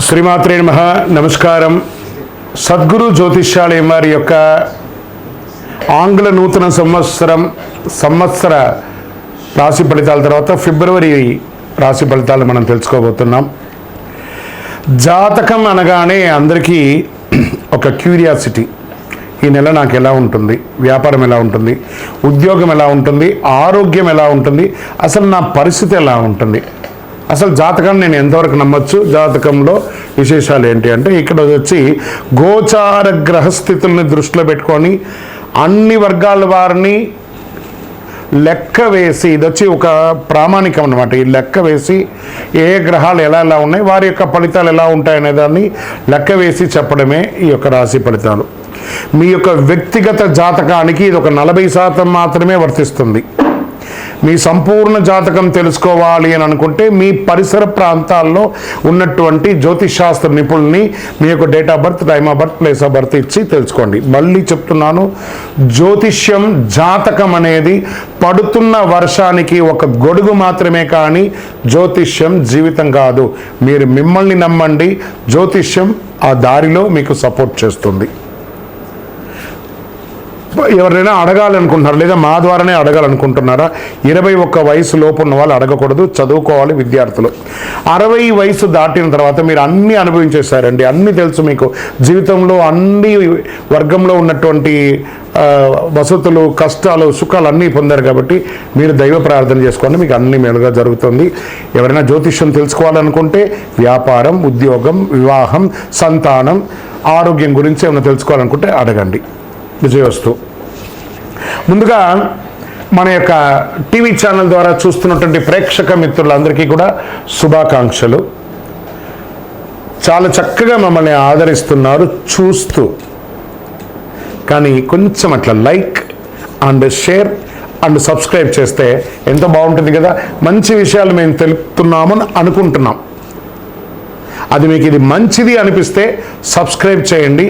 శ్రీమాత్రే నమః. నమస్కారం. సద్గురు జ్యోతిష్యాలయం వారి యొక్క ఆంగ్ల నూతన సంవత్సర రాశి ఫలితాల తర్వాత ఫిబ్రవరి రాశి ఫలితాలు మనం తెలుసుకోబోతున్నాం. జాతకం అనగానే అందరికీ ఒక క్యూరియాసిటీ, ఈ నెల నాకు ఎలా ఉంటుంది, వ్యాపారం ఎలా ఉంటుంది, ఉద్యోగం ఎలా ఉంటుంది, ఆరోగ్యం ఎలా ఉంటుంది, అసలు నా పరిస్థితి ఎలా ఉంటుంది, అసలు జాతకాన్ని నేను ఎంతవరకు నమ్మచ్చు, జాతకంలో విశేషాలు ఏంటి అంటే ఇక్కడ వచ్చి గోచార గ్రహస్థితుల్ని దృష్టిలో పెట్టుకొని అన్ని వర్గాల వారిని లెక్క వేసి, ఇది వచ్చి ఒక ప్రామాణికం అనమాట. ఈ లెక్క వేసి ఏ గ్రహాలు ఎలా ఎలా ఉన్నాయి, వారి యొక్క ఫలితాలు ఎలా ఉంటాయనే దాన్ని లెక్క వేసి చెప్పడమే ఈ యొక్క రాశి ఫలితాలు. మీ యొక్క వ్యక్తిగత జాతకానికి ఇది ఒక 40% మాత్రమే వర్తిస్తుంది. మీ సంపూర్ణ జాతకం తెలుసుకోవాలి అని అనుకుంటే మీ పరిసర ప్రాంతాల్లో ఉన్నటువంటి జ్యోతిషాస్త్ర నిపుణుల్ని మీ యొక్క date of birth, time of birth, place of birth ఇచ్చి తెలుసుకోండి. మళ్ళీ చెప్తున్నాను, జ్యోతిష్యం, జాతకం అనేది పడుతున్న వర్షానికి ఒక గొడుగు మాత్రమే, కానీ జ్యోతిష్యం జీవితం కాదు. మీరు మిమ్మల్ని నమ్మండి, జ్యోతిష్యం ఆ దారిలో మీకు సపోర్ట్ చేస్తుంది. ఎవరైనా అడగాలనుకుంటున్నారు లేదా మా ద్వారానే అడగాలనుకుంటున్నారా? 21 వయసు లోపు ఉన్న వాళ్ళు అడగకూడదు, చదువుకోవాలి విద్యార్థులు. 60 వయసు దాటిన తర్వాత మీరు అన్నీ అనుభవించేశారండి, అన్నీ తెలుసు మీకు. జీవితంలో అన్ని వర్గంలో ఉన్నటువంటి వసతులు, కష్టాలు, సుఖాలు అన్నీ పొందారు కాబట్టి మీరు దైవ ప్రార్థన చేసుకోండి, మీకు అన్ని మేలుగా జరుగుతుంది. ఎవరైనా జ్యోతిష్యం తెలుసుకోవాలనుకుంటే వ్యాపారం, ఉద్యోగం, వివాహం, సంతానం, ఆరోగ్యం గురించి ఏమైనా తెలుసుకోవాలనుకుంటే అడగండి. విజయవస్తు. ముందుగా మన యొక్క టీవీ ఛానల్ ద్వారా చూస్తున్నటువంటి ప్రేక్షక మిత్రులందరికీ కూడా శుభాకాంక్షలు. చాలా చక్కగా మమ్మల్ని ఆదరిస్తున్నారు చూస్తూ, కానీ కొంచెం అట్లా like and share and subscribe చేస్తే ఎంతో బాగుంటుంది కదా. మంచి విషయాలు మేము తెలుపుతున్నామని అనుకుంటున్నాం. అది మీకు ఇది మంచిది అనిపిస్తే సబ్స్క్రైబ్ చేయండి.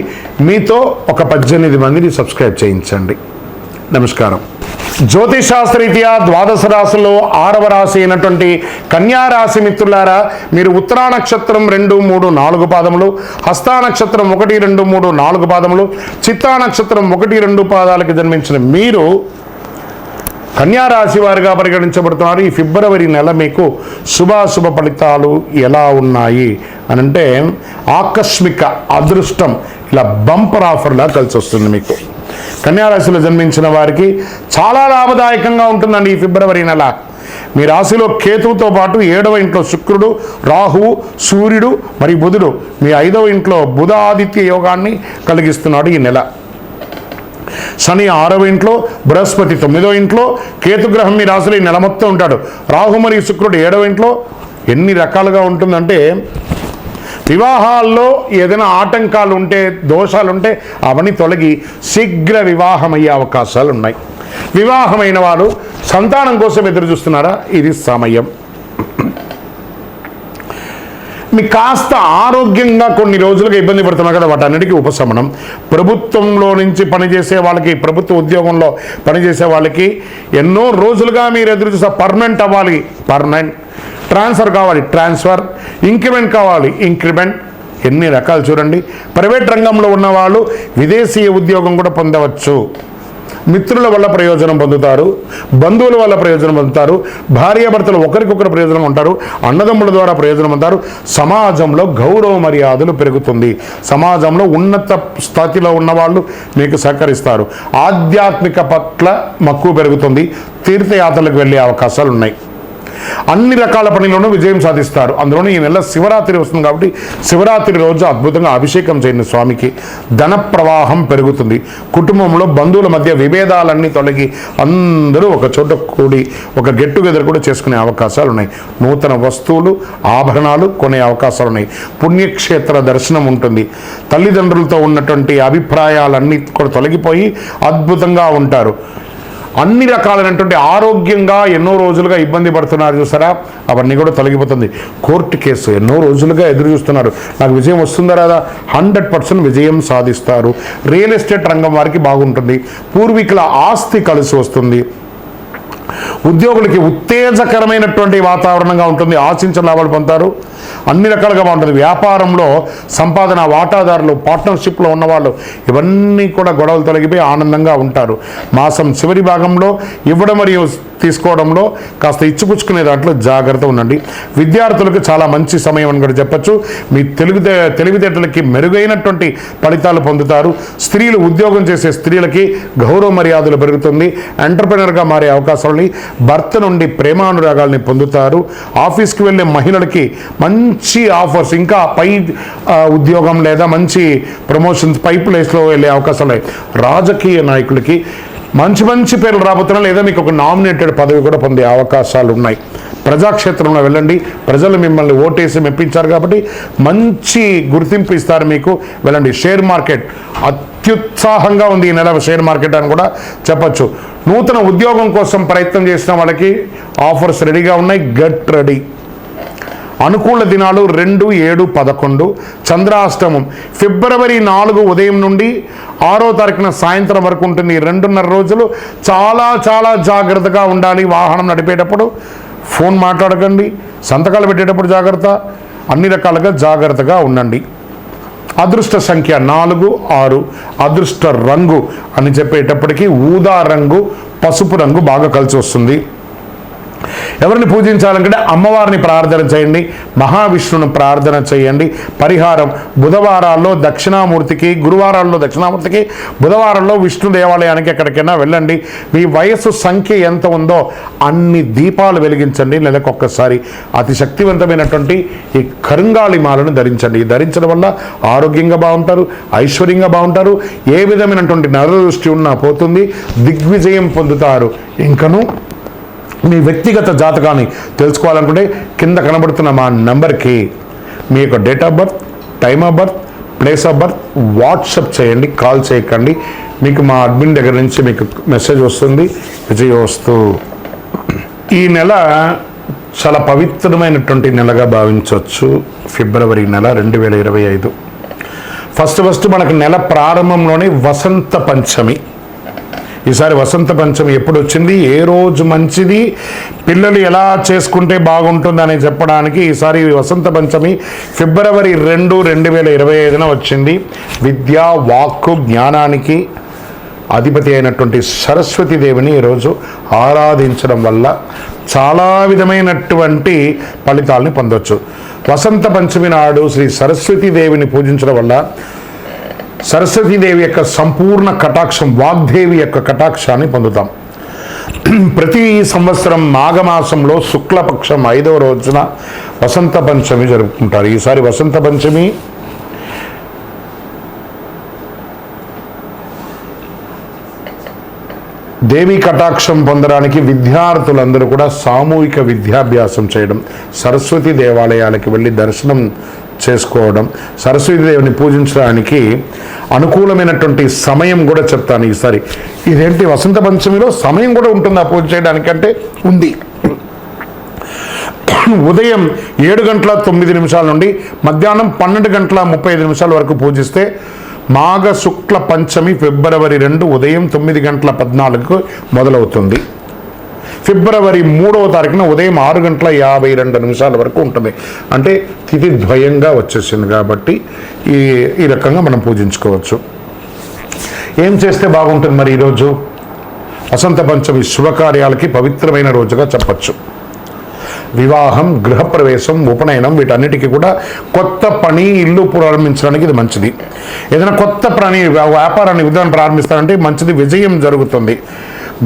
మీతో ఒక 18 మందిని సబ్స్క్రైబ్ చేయించండి. నమస్కారం. జ్యోతిషాస్త్రరీత్యా ద్వాదశ రాశుల్లో 6వ రాశి అయినటువంటి కన్యా రాశి మిత్రులారా, మీరు ఉత్తరా నక్షత్రం 2, 3, 4 పాదములు, హస్తా నక్షత్రం 1, 2, 3, 4 పాదములు, చిత్తా నక్షత్రం 1, 2 పాదాలకు జన్మించిన మీరు కన్యా రాశి వారిగా పరిగణించబడుతున్నారు. ఈ ఫిబ్రవరి నెల మీకు శుభాశుభ ఫలితాలు ఎలా ఉన్నాయి అనంటే, ఆకస్మిక అదృష్టం ఇలా బంపర్ ఆఫర్లా కలిసి వస్తుంది మీకు. కన్యా రాశిలో జన్మించిన వారికి చాలా లాభదాయకంగా ఉంటుందండి ఈ ఫిబ్రవరి నెల. మీ రాశిలో కేతువుతో పాటు 7వ ఇంట్లో శుక్రుడు, రాహువు, సూర్యుడు మరియు బుధుడు మీ 5వ ఇంట్లో బుధ ఆదిత్య యోగాన్ని కలిగిస్తున్నాడు ఈ నెల. శని 6వ ఇంట్లో, బృహస్పతి 9వ ఇంట్లో, కేతుగ్రహం మీ రాశిలో ఈ నెల మొత్తం ఉంటాడు. రాహు మరియు శుక్రుడు 7వ ఇంట్లో. ఎన్ని రకాలుగా ఉంటుందంటే, వివాహాల్లో ఏదైనా ఆటంకాలు ఉంటే, దోషాలుంటే అవన్నీ తొలగి శీఘ్ర వివాహం అయ్యే అవకాశాలు ఉన్నాయి. వివాహమైన వారు సంతానం కోసం ఎదురు చూస్తున్నారా? ఇది సమయం. మీకు కాస్త ఆరోగ్యంగా కొన్ని రోజులుగా ఇబ్బంది పడుతున్నారు కదా, వాటన్నిటికీ ఉపశమనం. ప్రభుత్వంలో నుంచి పనిచేసే వాళ్ళకి, ప్రభుత్వ ఉద్యోగంలో పనిచేసే వాళ్ళకి ఎన్నో రోజులుగా మీరు ఎదురు చూసే పర్మనెంట్ అవ్వాలి, పర్మనెంట్. ట్రాన్స్ఫర్ కావాలి, ట్రాన్స్ఫర్. ఇంక్రిమెంట్ కావాలి, ఇంక్రిమెంట్. ఎన్ని రకాలు చూడండి. ప్రైవేట్ రంగంలో ఉన్నవాళ్ళు విదేశీయ ఉద్యోగం కూడా పొందవచ్చు. మిత్రుల వల్ల ప్రయోజనం పొందుతారు, బంధువుల వల్ల ప్రయోజనం పొందుతారు, భార్యాభర్తలు ఒకరికొకరు ప్రయోజనం ఉంటారు, అన్నదమ్ముల ద్వారా ప్రయోజనం పొందుతారు. సమాజంలో గౌరవ మర్యాదలు పెరుగుతుంది. సమాజంలో ఉన్నత స్థాయిలో ఉన్నవాళ్ళు మీకు సహకరిస్తారు. ఆధ్యాత్మిక పట్ల మక్కువ పెరుగుతుంది. తీర్థయాత్రలకు వెళ్ళే అవకాశాలు ఉన్నాయి. అన్ని రకాల పనిలోనూ విజయం సాధిస్తారు. అందులోనూ ఈ నెల శివరాత్రి వస్తుంది కాబట్టి శివరాత్రి రోజు అద్భుతంగా అభిషేకం చేయండి స్వామికి. ధన ప్రవాహం పెరుగుతుంది. కుటుంబంలో బంధువుల మధ్య విభేదాలన్నీ తొలగి అందరూ ఒక చోట కూడి ఒక గెట్ టుగెదర్ కూడా చేసుకునే అవకాశాలు ఉన్నాయి. నూతన వస్తువులు, ఆభరణాలు కొనే అవకాశాలు ఉన్నాయి. పుణ్యక్షేత్ర దర్శనం ఉంటుంది. తల్లిదండ్రులతో ఉన్నటువంటి అభిప్రాయాలన్నీ కూడా తొలగిపోయి అద్భుతంగా ఉంటారు. అన్ని రకాలైనటువంటి ఆరోగ్యంగా ఎన్నో రోజులుగా ఇబ్బంది పడుతున్నారు చూసారా, అవన్నీ కూడా తొలగిపోతుంది. కోర్టు కేసు ఎన్నో రోజులుగా ఎదురు చూస్తున్నారు, నాకు విజయం వస్తుందా రాదా? 100% విజయం సాధిస్తారు. రియల్ ఎస్టేట్ రంగం వారికి బాగుంటుంది. పూర్వీకుల ఆస్తి కలిసి వస్తుంది. ఉద్యోగులకి ఉత్తేజకరమైనటువంటి వాతావరణంగా ఉంటుంది. ఆశించిన లాభాలు పొందుతారు. అన్ని రకాలుగా బాగుంటుంది. వ్యాపారంలో సంపాదన, వాటాదారులు, పార్ట్నర్షిప్లో ఉన్నవాళ్ళు ఇవన్నీ కూడా గొడవలు తొలగిపోయి ఆనందంగా ఉంటారు. మాసం చివరి భాగంలో ఇవ్వడం మరియు తీసుకోవడంలో కాస్త ఇచ్చిపుచ్చుకునే దాంట్లో జాగ్రత్త ఉండండి. విద్యార్థులకు చాలా మంచి సమయం అని కూడా చెప్పచ్చు. మీ తెలివితేటలకి మెరుగైనటువంటి ఫలితాలు పొందుతారు. స్త్రీలు, ఉద్యోగం చేసే స్త్రీలకి గౌరవ మర్యాదలు పెరుగుతుంది. ఎంటర్ప్రెనర్గా మారే అవకాశాలని, భర్త నుండి ప్రేమానురాగాల్ని పొందుతారు. ఆఫీస్కి వెళ్ళే మహిళలకి మంచి ఆఫర్స్, ఇంకా పై ఉద్యోగం లేదా మంచి ప్రమోషన్స్, పై ప్లేస్లో వెళ్ళే అవకాశాలు. రాజకీయ నాయకులకి మంచి మంచి పేర్లు రాబోతున్నాయి, లేదా మీకు ఒక నామినేటెడ్ పదవి కూడా పొందే అవకాశాలు ఉన్నాయి. ప్రజాక్షేత్రంలో వెళ్ళండి. ప్రజలు మిమ్మల్ని ఓటేసి మెప్పించారు కాబట్టి మంచి గుర్తింపు ఇస్తారు మీకు. వెళ్ళండి. షేర్ మార్కెట్ అత్యుత్సాహంగా ఉంది ఈ నెల షేర్ మార్కెట్ అని కూడా చెప్పచ్చు. నూతన ఉద్యోగం కోసం ప్రయత్నం చేసిన వాళ్ళకి ఆఫర్స్ రెడీగా ఉన్నాయి. Get ready. అనుకూల దినాలు 2, 7, 11. చంద్రాష్టమం ఫిబ్రవరి 4 ఉదయం నుండి 6వ తారీఖున సాయంత్రం వరకు ఉంటుంది. 2.5 రోజులు చాలా చాలా జాగ్రత్తగా ఉండాలి. వాహనం నడిపేటప్పుడు ఫోన్ మాట్లాడకండి. సంతకాలు పెట్టేటప్పుడు జాగ్రత్త. అన్ని రకాలుగా జాగ్రత్తగా ఉండండి. అదృష్ట సంఖ్య 4, 6. అదృష్ట రంగు అని చెప్పేటప్పటికీ ఊదా రంగు, పసుపు రంగు బాగా కలిసి వస్తుంది. ఎవరిని పూజించాలంటే అమ్మవారిని ప్రార్థన చేయండి. మహావిష్ణువుని ప్రార్థన చేయండి. పరిహారం బుధవారాల్లో దక్షిణామూర్తికి, గురువారాల్లో దక్షిణామూర్తికి, బుధవారంలో విష్ణు దేవాలయానికి ఎక్కడికైనా వెళ్ళండి. మీ వయస్సు సంఖ్య ఎంత ఉందో అన్ని దీపాలు వెలిగించండి. నెలకొక్కసారి అతి శక్తివంతమైనటువంటి ఈ కరుంగాళి మాలను ధరించండి. ధరించడం వల్ల ఆరోగ్యంగా బాగుంటారు, ఐశ్వర్యంగా బాగుంటారు. ఏ విధమైనటువంటి నరదృష్టి ఉన్నా పోతుంది. దిగ్విజయం పొందుతారు. ఇంకను మీ వ్యక్తిగత జాతకాన్ని తెలుసుకోవాలనుకుంటే కింద కనబడుతున్న మా నెంబర్కి మీ యొక్క date of birth, time of birth, place of birth WhatsApp చేయండి. కాల్ చేయకండి. మీకు మా అడ్మిన్ దగ్గర నుంచి మీకు మెసేజ్ వస్తుంది. విజయోస్తు. ఈ నెల చాలా పవిత్రమైనటువంటి నెలగా భావించవచ్చు. ఫిబ్రవరి నెల 2025. ఫస్ట్ మనకు నెల ప్రారంభంలోనే వసంత పంచమి. ఈసారి వసంత పంచమి ఎప్పుడు వచ్చింది, ఏ రోజు మంచిది, పిల్లలు ఎలా చేసుకుంటే బాగుంటుందని చెప్పడానికి ఈసారి వసంత పంచమి ఫిబ్రవరి 2, 2025 వచ్చింది. విద్య, వాక్కు, జ్ఞానానికి అధిపతి అయినటువంటి సరస్వతీదేవిని ఈరోజు ఆరాధించడం వల్ల చాలా విధమైనటువంటి ఫలితాలని పొందవచ్చు. వసంత పంచమి నాడు శ్రీ సరస్వతీదేవిని పూజించడం వల్ల సరస్వతీదేవి యొక్క సంపూర్ణ కటాక్షం, వాగ్దేవి యొక్క కటాక్షాన్ని పొందుతాం. ప్రతి సంవత్సరం మాఘమాసంలో శుక్లపక్షం 5వ రోజున వసంత పంచమి జరుపుకుంటారు. ఈసారి వసంత పంచమి దేవి కటాక్షం పొందడానికి విద్యార్థులందరూ కూడా సామూహిక విద్యాభ్యాసం చేయడం, సరస్వతి దేవాలయాలకు వెళ్ళి దర్శనం చేసుకోవడం, సరస్వతీదేవిని పూజించడానికి అనుకూలమైనటువంటి సమయం కూడా చెప్తాను ఈసారి. ఇదేంటి వసంత పంచమిలో సమయం కూడా ఉంటుందా పూజ చేయడానికంటే? ఉంది. ఉదయం 7:09 నుండి మధ్యాహ్నం 12:35 వరకు పూజిస్తే మాఘ శుక్ల పంచమి ఫిబ్రవరి 2 ఉదయం 9:14 మొదలవుతుంది. ఫిబ్రవరి 3వ తారీఖున ఉదయం 6:52 వరకు ఉంటుంది. అంటే తిథి ద్వయంగా వచ్చేసింది కాబట్టి ఈ రకంగా మనం పూజించుకోవచ్చు. ఏం చేస్తే బాగుంటుంది మరి ఈరోజు? వసంత పంచమి శుభకార్యాలకి పవిత్రమైన రోజుగా చెప్పచ్చు. వివాహం, గృహప్రవేశం, ఉపనయనం వీటన్నిటికీ కూడా కొత్త పని, ఇల్లు ప్రారంభించడానికి ఇది మంచిది. ఏదైనా కొత్త పని, వ్యాపారాన్ని విధానం ప్రారంభిస్తారంటే మంచిది, విజయం జరుగుతుంది.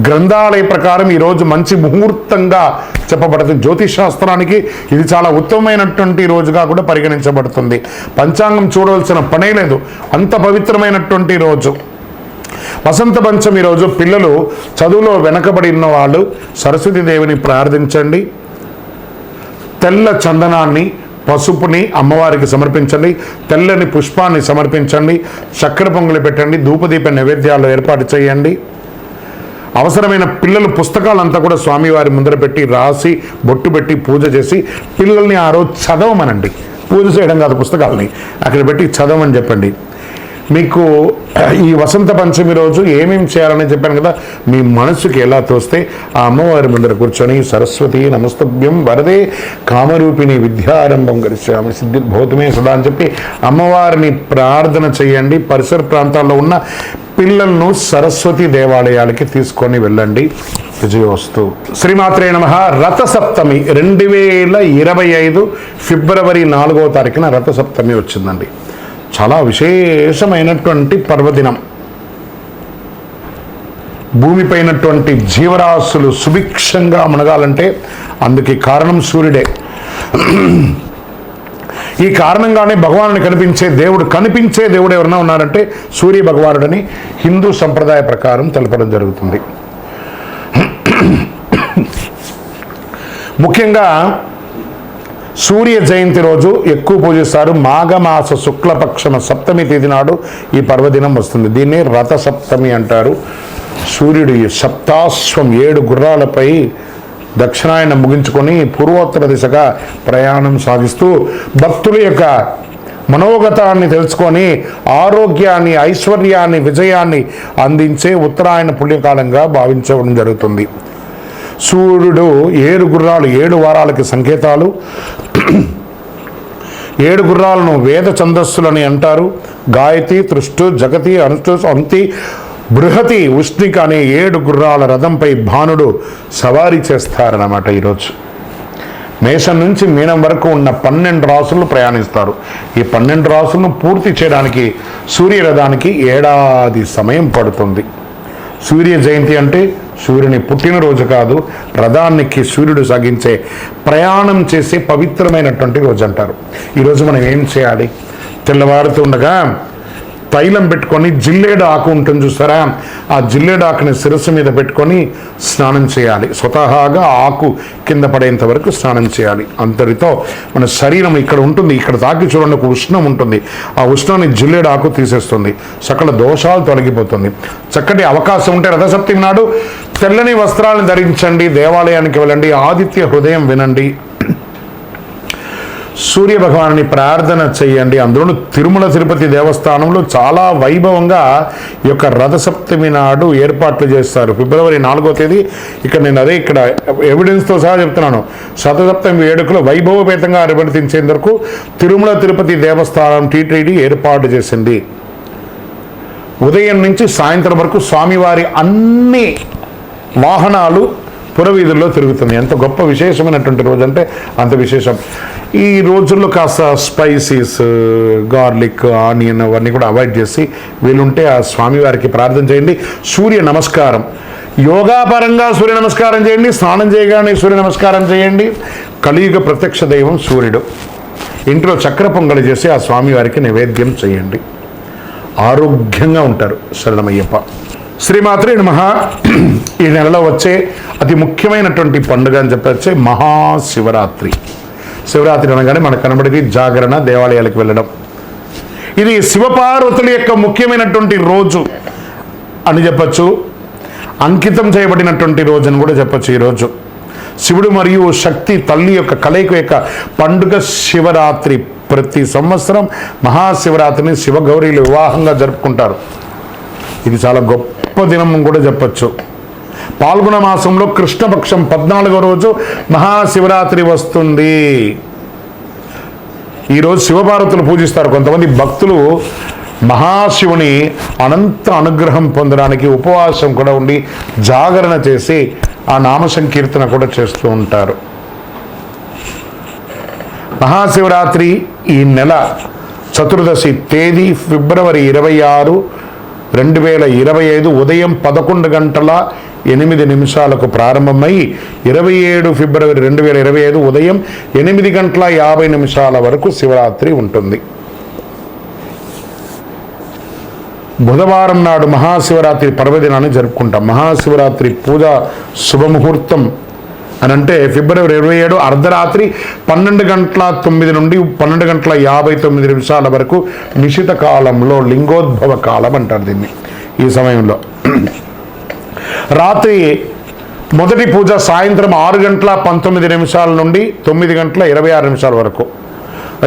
గ్రంథాలయ ప్రకారం ఈరోజు మంచి ముహూర్తంగా చెప్పబడుతుంది. జ్యోతిష్ శాస్త్రానికి ఇది చాలా ఉత్తమమైనటువంటి రోజుగా కూడా పరిగణించబడుతుంది. పంచాంగం చూడవలసిన పనే లేదు, అంత పవిత్రమైనటువంటి రోజు. వసంత పంచమి రోజు పిల్లలు చదువులో వెనకబడి ఉన్న వాళ్ళు సరస్వతీదేవిని ప్రార్థించండి. తెల్ల చందనాన్ని, పసుపుని అమ్మవారికి సమర్పించండి. తెల్లని పుష్పాన్ని సమర్పించండి. చక్కెర పొంగలి పెట్టండి. ధూపదీప నైవేద్యాలు ఏర్పాటు చేయండి. అవసరమైన పిల్లలు పుస్తకాలంతా కూడా స్వామివారి ముందర పెట్టి రాసి బొట్టు పెట్టి పూజ చేసి పిల్లల్ని ఆ రోజు చదవమనండి. పూజ చేయడం కాదు, పుస్తకాలని అక్కడ పెట్టి చదవమని చెప్పండి. మీకు ఈ వసంత పంచమి రోజు ఏమేమి చేయాలని చెప్పాను కదా, మీ మనసుకి ఎలా తోస్తే ఆ అమ్మవారి ముందర కూర్చొని సరస్వతి నమస్తభ్యం వరదే కామరూపిణి విద్యారంభం గరిష్యామి సిద్ధిర్భూతమే సదా అని చెప్పి అమ్మవారిని ప్రార్థన చేయండి. పరిసర ప్రాంతాల్లో ఉన్న పిల్లలను సరస్వతి దేవాలయాలకి తీసుకొని వెళ్ళండి. విజయోస్తు. శ్రీమాత్రే నమః. రథసప్తమి 2025 ఫిబ్రవరి 4వ తారీఖున రథసప్తమి వచ్చిందండి. చాలా విశేషమైనటువంటి పర్వదినం. భూమిపైనటువంటి జీవరాశులు సుభిక్షంగా మునగాలంటే అందుకు కారణం సూర్యుడే. ఈ కారణంగానే భగవానుని కనిపించే దేవుడు ఎవరైనా ఉన్నారంటే సూర్య భగవానుడని హిందూ సంప్రదాయ ప్రకారం తెలపడం జరుగుతుంది. ముఖ్యంగా సూర్య జయంతి రోజు ఎక్కువ పూజిస్తారు. మాఘమాస శుక్లపక్షమ సప్తమి తేదీ నాడు ఈ పర్వదినం వస్తుంది. దీన్ని రథ సప్తమి అంటారు. సూర్యుడు సప్తాశ్వం 7 గుర్రాలపై దక్షిణాయనం ముగించుకొని పూర్వోత్తర దిశగా ప్రయాణం సాగిస్తూ భక్తుల యొక్క మనోగతాన్ని తెలుసుకొని ఆరోగ్యాన్ని, ఐశ్వర్యాన్ని, విజయాన్ని అందించే ఉత్తరాయణ పుణ్యకాలంగా భావించడం జరుగుతుంది. సూర్యుడు 7 గుర్రాలు 7 వారాలకి సంకేతాలు. 7 గుర్రాలను వేద ఛందస్సులని అంటారు. గాయతి, తృష్టు, జగతి, అనుష్టు, అంతి, బృహతి, ఉష్ణిక అనే 7 గుర్రాల రథంపై భానుడు సవారీ చేస్తారన్నమాట. ఈరోజు మేషం నుంచి మీనం వరకు ఉన్న 12 రాసులు ప్రయాణిస్తారు. ఈ 12 రాసులను పూర్తి చేయడానికి సూర్యరథానికి ఏడాది సమయం పడుతుంది. సూర్య జయంతి అంటే సూర్యుని పుట్టినరోజు కాదు, రథానికి సూర్యుడు సాగించే ప్రయాణం చేసే పవిత్రమైనటువంటి రోజు అంటారు. ఈరోజు మనం ఏం చేయాలి? తెల్లవారుతుండగా తైలం పెట్టుకొని జిల్లేడు ఆకు ఉంటుంది చూస్తారా, ఆ జిల్లేడు ఆకుని శిరస్సు మీద పెట్టుకొని స్నానం చేయాలి. స్వతహాగా ఆకు కింద పడేంత వరకు స్నానం చేయాలి. అంతటితో మన శరీరం ఇక్కడ ఉంటుంది, ఇక్కడ తాకి చూడండి ఒక ఉష్ణం ఉంటుంది. ఆ ఉష్ణాన్ని జిల్లేడు ఆకు తీసేస్తుంది. సకల దోషాలు తొలగిపోతుంది. చక్కటి అవకాశం ఉంటే రథసప్తమి నాడు తెల్లని వస్త్రాలను ధరించండి, దేవాలయానికి వెళ్ళండి, ఆదిత్య హృదయం వినండి, సూర్య భగవాన్ని ప్రార్థన చేయండి. అందులో తిరుమల తిరుపతి దేవస్థానంలో చాలా వైభవంగా ఈ యొక్క రథసప్తమి నాడు ఏర్పాట్లు చేస్తారు. ఫిబ్రవరి 4వ తేదీ. నేను ఇక్కడ ఎవిడెన్స్తో సహా చెప్తున్నాను. రథసప్తమి వేడుకలు వైభవపేతంగా నిర్వర్తించేందుకు తిరుమల తిరుపతి దేవస్థానం టీటీడీ ఏర్పాటు చేసింది. ఉదయం నుంచి సాయంత్రం వరకు స్వామివారి అన్ని వాహనాలు పురవీధుల్లో తిరుగుతుంది. ఎంత గొప్ప విశేషమైనటువంటి రోజు అంటే అంత విశేషం. ఈ రోజుల్లో కాస్త స్పైసీస్, గార్లిక్, ఆనియన్ అవన్నీ కూడా అవాయిడ్ చేసి వీలుంటే ఆ స్వామివారికి ప్రార్థన చేయండి. సూర్య నమస్కారం, యోగా పరంగా సూర్య నమస్కారం చేయండి, స్నానం చేయగానే సూర్య నమస్కారం చేయండి. కలియుగ ప్రత్యక్ష దైవం సూర్యుడు. ఇంట్లో చక్కెర పొంగలి చేసి ఆ స్వామివారికి నైవేద్యం చేయండి. ఆరోగ్యంగా ఉంటారు. శరణమయ్యప్ప. శ్రీమాత్రే నమః. ఈ నెలలో వచ్చే అతి ముఖ్యమైనటువంటి పండుగ అని చెప్పొచ్చే మహాశివరాత్రి. శివరాత్రి అనగానే మనకు కనబడేది జాగరణ, దేవాలయాలకు వెళ్ళడం. ఇది శివపార్వతుల యొక్క ముఖ్యమైనటువంటి రోజు అని చెప్పచ్చు. అంకితం చేయబడినటువంటి రోజు అని కూడా చెప్పచ్చు. ఈరోజు శివుడు మరియు శక్తి తల్లి యొక్క కలయిక యొక్క పండుగ శివరాత్రి. ప్రతి సంవత్సరం మహాశివరాత్రిని శివగౌరీలు వివాహంగా జరుపుకుంటారు. ఇది చాలా గొప్ప దినం కూడా చెప్పచ్చు. పాల్గొన మాసంలో కృష్ణపక్షం 14వ రోజు మహాశివరాత్రి వస్తుంది. ఈరోజు శివపార్వతులు పూజిస్తారు. కొంతమంది భక్తులు మహాశివుని అనంత అనుగ్రహం పొందడానికి ఉపవాసం కూడా ఉండి జాగరణ చేసి ఆ నామ సంకీర్తన కూడా చేస్తూ ఉంటారు. మహాశివరాత్రి ఈ నెల చతుర్దశి తేదీ ఫిబ్రవరి 26, 2025 ఉదయం 11:08 ప్రారంభమై 27 ఫిబ్రవరి 2025 ఉదయం 8:50 వరకు శివరాత్రి ఉంటుంది. బుధవారం నాడు మహాశివరాత్రి పర్వదినాన్ని జరుపుకుంటాం. మహాశివరాత్రి పూజ శుభముహూర్తం అని అంటే ఫిబ్రవరి 27 అర్ధరాత్రి 12:09 నుండి 12:59 వరకు నిశిత కాలంలో లింగోద్భవ కాలం అంటారు దీన్ని. ఈ సమయంలో రాత్రి మొదటి పూజ సాయంత్రం 6:19 నుండి 9:26 వరకు.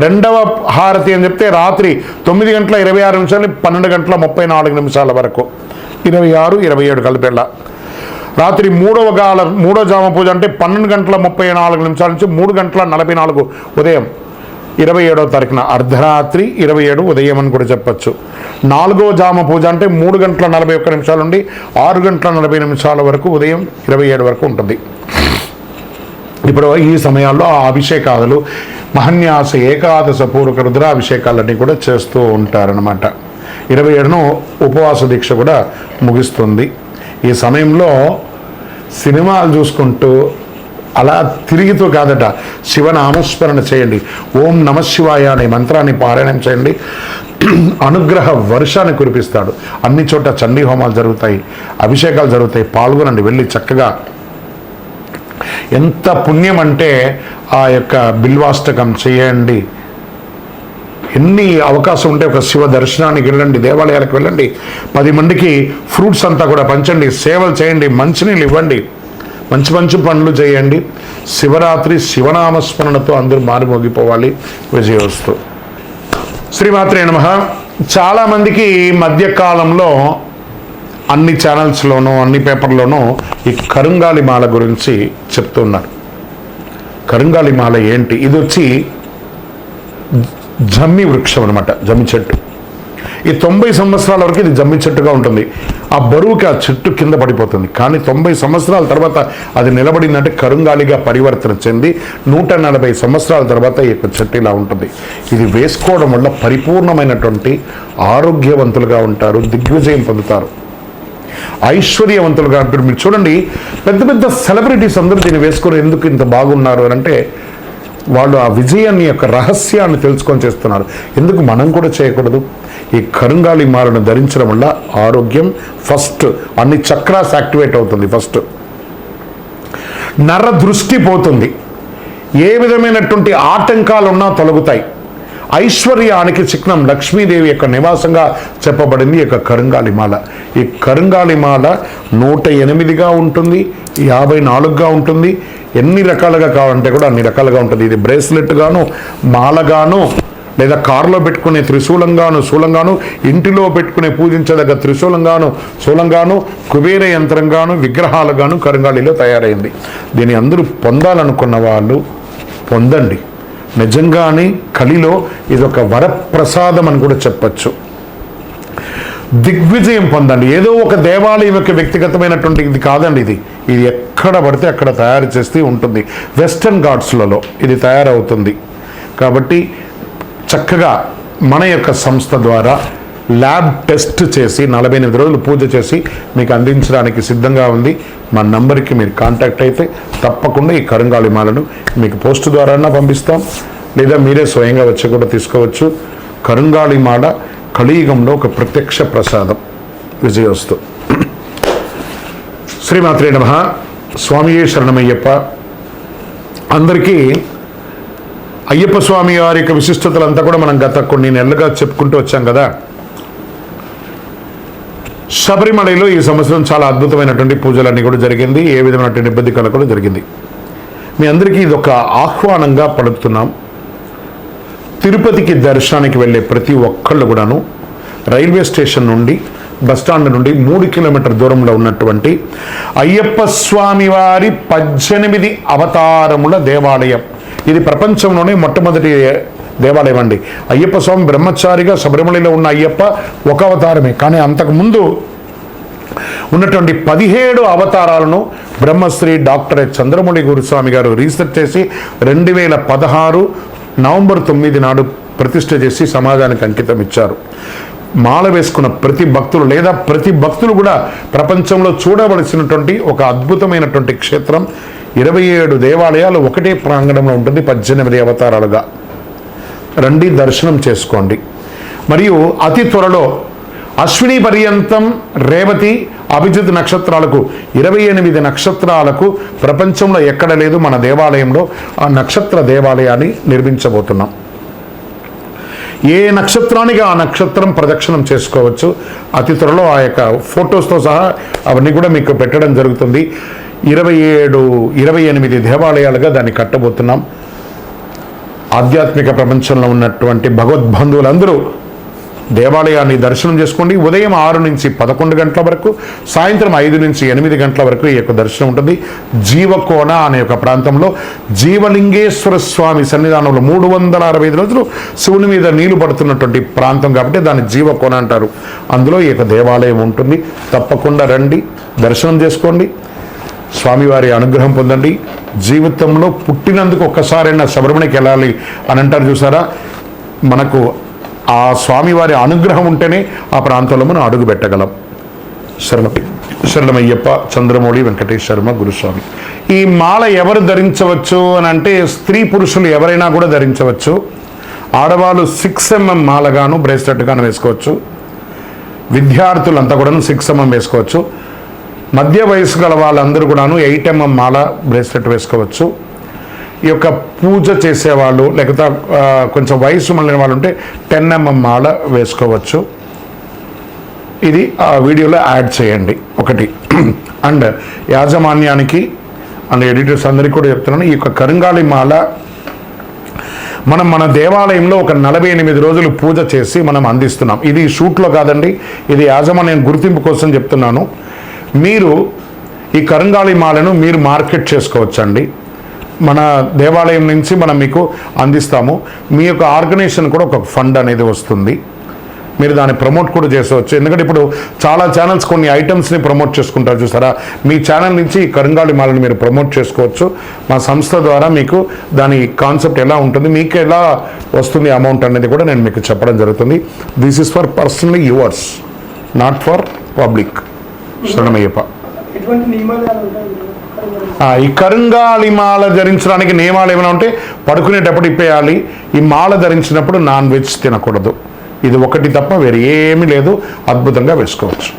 రెండవ హారతి అని చెప్తే రాత్రి 9:26 12:34 వరకు, 26, 27 కలిపేళ్ళ. రాత్రి మూడో జామ పూజ అంటే 12:34 నుంచి 3:44 ఉదయం 27వ తారీఖున అర్ధరాత్రి 27 ఉదయం అని కూడా చెప్పచ్చు. 4వ జామ పూజ అంటే 3:41 నుండి 6:40 వరకు ఉదయం 27 వరకు ఉంటుంది. ఇప్పుడు ఈ సమయాల్లో ఆ అభిషేకాలు, మహన్యాస ఏకాదశ పూర్వక రుద్రాభిషేకాలన్నీ కూడా చేస్తూ ఉంటారనమాట. 27ను ఉపవాస దీక్ష కూడా ముగిస్తుంది. ఈ సమయంలో సినిమాలు చూసుకుంటూ అలా తిరుగుతూ కాదట, శివనామస్మరణ చేయండి. ఓం నమ శివాయ అనే మంత్రాన్ని పారాయణం చేయండి. అనుగ్రహ వర్షాన్ని కురిపిస్తాడు. అన్ని చోట చండీ హోమాలు జరుగుతాయి, అభిషేకాలు జరుగుతాయి. పాల్గొనండి, వెళ్ళి చక్కగా. ఎంత పుణ్యం అంటే ఆ యొక్క బిల్వాష్టకం చేయండి. ఎన్ని అవకాశం ఉంటే ఒక శివ దర్శనానికి వెళ్ళండి, దేవాలయాలకు వెళ్ళండి, 10 మందికి ఫ్రూట్స్ అంతా కూడా పంచండి, సేవలు చేయండి, మంచినీళ్ళు ఇవ్వండి, మంచి మంచి పనులు చేయండి. శివరాత్రి శివనామస్మరణతో అందరూ మారుమోగిపోవాలి. విజయోస్తు. శ్రీమాత్రే నమః. చాలామందికి మధ్యకాలంలో అన్ని ఛానల్స్లోనూ అన్ని పేపర్లోనూ ఈ కరుంగాలి మాల గురించి చెప్తున్నారు. కరుంగాలి మాల ఏంటి? ఇది వచ్చి జమ్మి వృక్షం అనమాట, జమ్మి చెట్టు. ఈ 90 సంవత్సరాల వరకు ఇది జమ్మి చెట్టుగా ఉంటుంది. ఆ బరువుకి ఆ చెట్టు కింద పడిపోతుంది. కానీ 90 సంవత్సరాల తర్వాత అది నిలబడిందంటే కరుంగాలిగా పరివర్తన చెంది 140 సంవత్సరాల తర్వాత ఈ యొక్క చెట్టు ఇలా ఉంటుంది. ఇది వేసుకోవడం వల్ల పరిపూర్ణమైనటువంటి ఆరోగ్యవంతులుగా ఉంటారు, దిగ్విజయం పొందుతారు, ఐశ్వర్యవంతులుగా. మీరు చూడండి, పెద్ద పెద్ద సెలబ్రిటీస్ అందరూ దీన్ని వేసుకొని ఎందుకు ఇంత బాగున్నారు అని అంటే వాళ్ళు ఆ విజయాన్ని యొక్క రహస్యాన్ని తెలుసుకొని చేస్తున్నారు. ఎందుకు మనం కూడా చేయకూడదు? ఈ కరుంగాలి మాలను ధరించడం వల్ల ఆరోగ్యం ఫస్ట్, అన్ని చక్రాస్ యాక్టివేట్ అవుతుంది. ఫస్ట్ నర దృష్టి పోతుంది, ఏ విధమైనటువంటి ఆటంకాలు ఉన్నా తొలగుతాయి. ఐశ్వర్యానికి చిహ్నం లక్ష్మీదేవి యొక్క నివాసంగా చెప్పబడింది ఈ యొక్క కరుంగాలి మాల. ఈ కరుంగాలి మాల 108గా ఉంటుంది, 54గా ఉంటుంది. ఎన్ని రకాలుగా కావాలంటే కూడా అన్ని రకాలుగా ఉంటుంది. ఇది బ్రేస్లెట్ గాను, మాలగాను, లేదా కారులో పెట్టుకునే త్రిశూలంగాను, శూలంగాను, ఇంటిలో పెట్టుకునే పూజించదగ్గ శూలంగాను, కుబేర యంత్రంగాను, విగ్రహాలుగాను కరుంగాలిలో తయారైంది. దీన్ని అందరూ పొందాలనుకున్న వాళ్ళు పొందండి. నిజంగానే కలిలో ఇదొక వరప్రసాదం అని కూడా చెప్పచ్చు. దిగ్విజయం పొందండి. ఏదో ఒక దేవాలయం యొక్క వ్యక్తిగతమైనటువంటి ఇది కాదండి. ఇది ఎక్కడ పడితే అక్కడ తయారు చేస్తూ ఉంటుంది. వెస్టర్న్ ఘాట్స్లలో ఇది తయారవుతుంది. కాబట్టి చక్కగా మన యొక్క సంస్థ ద్వారా ల్యాబ్ టెస్ట్ చేసి 48 రోజులు పూజ చేసి మీకు అందించడానికి సిద్ధంగా ఉంది. మా నంబర్కి మీరు కాంటాక్ట్ అయితే తప్పకుండా ఈ కరుంగాలి మాలను మీకు పోస్ట్ ద్వారా పంపిస్తాం, లేదా మీరే స్వయంగా వచ్చి కూడా తీసుకోవచ్చు. కరుంగాలి మాల కలియుగంలో ఒక ప్రత్యక్ష ప్రసాదం. విజయోస్తు. శ్రీమాత్రే నమః. స్వామియే శరణమయ్యప్ప. అందరికీ అయ్యప్ప స్వామి వారి యొక్క విశిష్టతలంతా కూడా మనం గత కొన్ని నెలలుగా చెప్పుకుంటూ వచ్చాం కదా. శబరిమలలో ఈ సంవత్సరం చాలా అద్భుతమైనటువంటి పూజలన్నీ కూడా జరిగింది. ఏ విధమైనటువంటి ఇబ్బంది కలగకుండా జరిగింది. మీ అందరికీ ఇది ఒక ఆహ్వానంగా పలుకుతున్నాం. తిరుపతికి దర్శనానికి వెళ్ళే ప్రతి ఒక్కళ్ళు కూడాను రైల్వే స్టేషన్ నుండి, బస్టాండ్ నుండి 3 కిలోమీటర్ దూరంలో ఉన్నటువంటి అయ్యప్ప స్వామి వారి 18 అవతారముల దేవాలయం. ఇది ప్రపంచంలోనే మొట్టమొదటి దేవాలయం అండి. అయ్యప్ప స్వామి బ్రహ్మచారిగా శబరిమలలో ఉన్న అయ్యప్ప ఒక అవతారమే. కానీ అంతకుముందు ఉన్నటువంటి 17 అవతారాలను బ్రహ్మశ్రీ డాక్టర్ చంద్రమౌళి గురుస్వామి గారు రీసెర్చ్ చేసి 2016 నవంబర్ 9 నాడు ప్రతిష్ఠ చేసి సమాజానికి అంకితం ఇచ్చారు. మాల వేసుకున్న ప్రతి భక్తులు లేదా ప్రతి భక్తులు కూడా ప్రపంచంలో చూడవలసినటువంటి ఒక అద్భుతమైనటువంటి క్షేత్రం. 27 దేవాలయాలు ఒకటే ప్రాంగణంలో ఉంటుంది, 18 అవతారాలుగా. రండి, దర్శనం చేసుకోండి. మరియు అతి త్వరలో అశ్విని పర్యంతం, రేవతి, అభిజిత్ నక్షత్రాలకు 28 నక్షత్రాలకు ప్రపంచంలో ఎక్కడ లేదు మన దేవాలయంలో ఆ నక్షత్ర దేవాలయాన్ని నిర్మించబోతున్నాం. ఏ నక్షత్రానికి ఆ నక్షత్రం ప్రదక్షిణం చేసుకోవచ్చు. అతి త్వరలో ఆ యొక్క ఫొటోస్తో సహా అవన్నీ కూడా మీకు పెట్టడం జరుగుతుంది. 28 దేవాలయాలుగా దాన్ని కట్టబోతున్నాం. ఆధ్యాత్మిక ప్రపంచంలో ఉన్నటువంటి భగవద్బంధువులందరూ దేవాలయాన్ని దర్శనం చేసుకోండి. ఉదయం 6 నుంచి 11 గంటల వరకు, సాయంత్రం 5 నుంచి 8 గంటల వరకు ఈ యొక్క దర్శనం ఉంటుంది. జీవకోన అనే ఒక ప్రాంతంలో జీవలింగేశ్వర స్వామి సన్నిధానంలో 365 రోజులు శివుని మీద నీళ్లు పడుతున్నటువంటి ప్రాంతం కాబట్టి దాన్ని జీవకోన అంటారు. అందులో ఈ యొక్క దేవాలయం ఉంటుంది. తప్పకుండా రండి, దర్శనం చేసుకోండి, స్వామివారి అనుగ్రహం పొందండి. జీవితంలో పుట్టినందుకు ఒక్కసారైనా శబరిమలకి వెళ్ళాలి అని అంటారు చూసారా, మనకు ఆ స్వామివారి అనుగ్రహం ఉంటేనే ఆ ప్రాంతంలో మనం అడుగు పెట్టగలం. శరణమయ్యప్ప. చంద్రమౌళి వెంకటేష్ శర్మ గురుస్వామి. ఈ మాల ఎవరు ధరించవచ్చు అని అంటే స్త్రీ పురుషులు ఎవరైనా కూడా ధరించవచ్చు. ఆడవాళ్ళు 6mm మాలగాను బ్రేస్లెట్గాను వేసుకోవచ్చు. విద్యార్థులంతా కూడా 6mm వేసుకోవచ్చు. మధ్య వయసు గల వాళ్ళందరూ కూడాను 8mm మాల బ్రేస్లెట్ వేసుకోవచ్చు. ఈ యొక్క పూజ చేసేవాళ్ళు లేకపోతే కొంచెం వయసు మళ్ళిన వాళ్ళు ఉంటే 10mm మాల వేసుకోవచ్చు. ఇది ఆ వీడియోలో యాడ్ చేయండి ఒకటి. అండ్ యాజమాన్యానికి అండ్ ఎడిటర్స్ అందరికీ కూడా చెప్తున్నాను, ఈ యొక్క కరుంగాళి మాల మన దేవాలయంలో ఒక 48 రోజులు పూజ చేసి మనం అందిస్తున్నాం. ఇది షూట్లో కాదండి, ఇది యాజమాన్యం గుర్తింపు కోసం చెప్తున్నాను. మీరు ఈ కరుంగాళి మాలను మీరు మార్కెట్ చేసుకోవచ్చండి. మన దేవాలయం నుంచి మనం మీకు అందిస్తాము. మీ యొక్క ఆర్గనైజేషన్ కూడా ఒక ఫండ్ అనేది వస్తుంది. మీరు దాన్ని ప్రమోట్ కూడా చేసుకోవచ్చు. ఎందుకంటే ఇప్పుడు చాలా ఛానల్స్ కొన్ని ఐటమ్స్ని ప్రమోట్ చేసుకుంటారు చూసారా, మీ ఛానల్ నుంచి ఈ కరుంగాళి మాలని మీరు ప్రమోట్ చేసుకోవచ్చు. మా సంస్థ ద్వారా మీకు దాని కాన్సెప్ట్ ఎలా ఉంటుంది, మీకు ఎలా వస్తుంది అమౌంట్ అనేది కూడా నేను మీకు చెప్పడం జరుగుతుంది. This is for personally yours, not for public. శరణమయ్యప్ప. ఈ కరుంగాళి మాల ధరించడానికి నియమాలు ఏమైనా ఉంటే పడుకునేటప్పుడు ఇప్పేయాలి. ఈ మాల ధరించినప్పుడు నాన్ వెజ్ తినకూడదు. ఇది ఒకటి తప్ప వేరే ఏమీ లేదు. అద్భుతంగా వేసుకోవచ్చు.